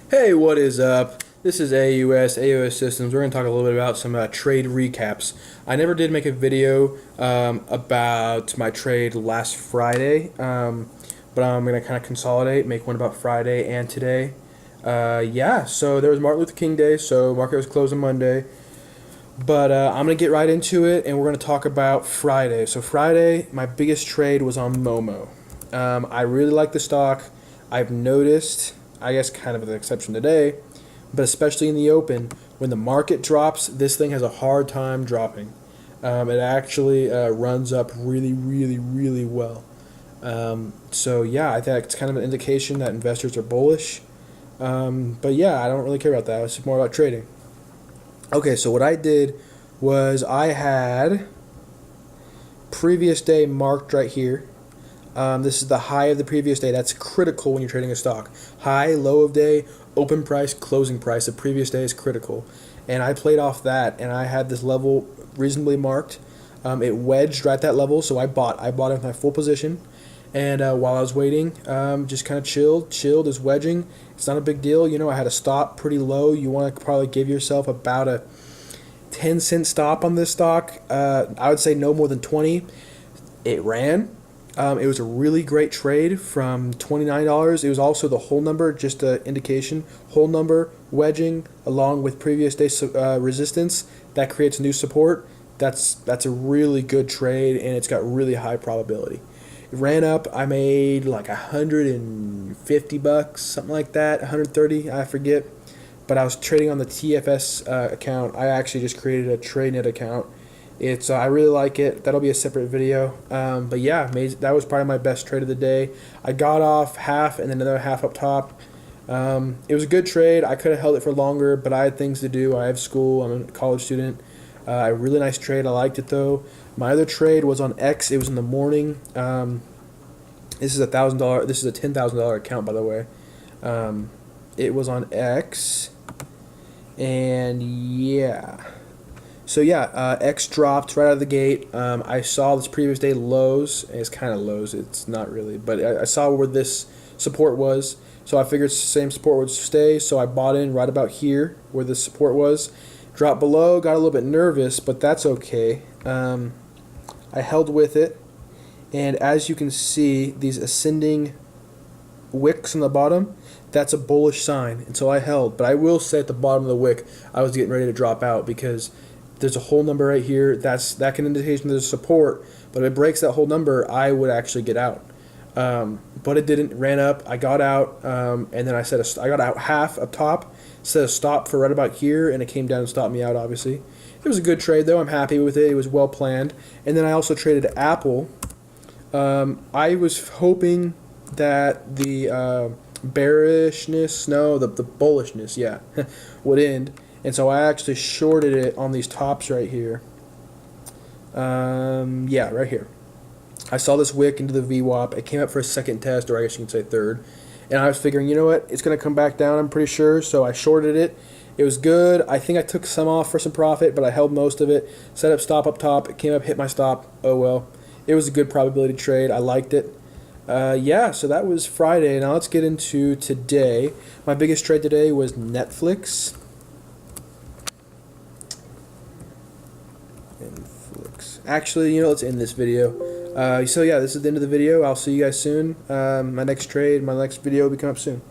Hey, what is up? This is AUS Systems. We're going to talk a little bit about some trade recaps. I never did make a video about my trade last Friday, but I'm going to kind of consolidate, make one about Friday and today. Yeah, so there was Martin Luther King Day, so market was closed on Monday. But I'm going to get right into it, and we're going to talk about Friday. So Friday, my biggest trade was on MOMO. I really like the stock. I've noticed, I guess kind of an exception today, but especially in the open, when the market drops, this thing has a hard time dropping. It actually runs up really, really, really well. So yeah, I think it's kind of an indication that investors are bullish. But yeah, I don't really care about that. It's more about trading. Okay, so what I did was I had previous day marked right here. This is the high of the previous day. That's critical when you're trading a stock. High, low of day, open price, closing price. The previous day is critical. And I played off that, and I had this level reasonably marked. It wedged right at that level, so I bought. I bought it with my full position. And while I was waiting, just kind of chilled is wedging. It's not a big deal. You know, I had a stop pretty low. You want to probably give yourself about a 10-cent stop on this stock. I would say no more than 20. It ran. It was a really great trade from $29. It was also the whole number, just an indication. Whole number, wedging, along with previous day resistance. That creates new support. That's a really good trade, and it's got really high probability. It ran up. I made like $150, something like that, 130, I forget. But I was trading on the TFS account. I actually just created a TradeNet account. It's I really like it. That'll be a separate video. But yeah, that was probably my best trade of the day. I got off half and then another half up top. It was a good trade. I could have held it for longer, but I had things to do. I have school. I'm a college student. A really nice trade. I liked it though. My other trade was on X. It was in the morning. This is $1,000. This is a $10,000 account, by the way. It was on X, and yeah. So yeah, X dropped right out of the gate. I saw this previous day lows. It's kind of lows. It's not really, but I saw where this support was. So I figured the same support would stay. So I bought in right about here where the support was. Dropped below. Got a little bit nervous, but that's okay. I held with it, and as you can see, these ascending wicks on the bottom, that's a bullish sign. And so I held. But I will say at the bottom of the wick, I was getting ready to drop out because there's a whole number right here. That can indicate there's support. But if it breaks that whole number, I would actually get out. But it didn't. It ran up. I got out, and then I got out half up top. Set a stop for right about here, and it came down and stopped me out. Obviously, it was a good trade though. I'm happy with it. It was well planned. And then I also traded Apple. I was hoping that the bearishness, no, the bullishness, yeah, would end. And so I actually shorted it on these tops right here. Yeah, right here. I saw this wick into the VWAP. It came up for a second test, or I guess you can say third. And I was figuring, you know what, it's going to come back down, I'm pretty sure. So I shorted it. It was good. I think I took some off for some profit, but I held most of it. Set up stop up top. It came up, hit my stop. Oh, well. It was a good probability trade. I liked it. Yeah, so that was Friday. Now let's get into today. My biggest trade today was Netflix. Actually, you know, let's end this video. So yeah, this is the end of the video. I'll see you guys soon. My next trade, my next video will be coming up soon.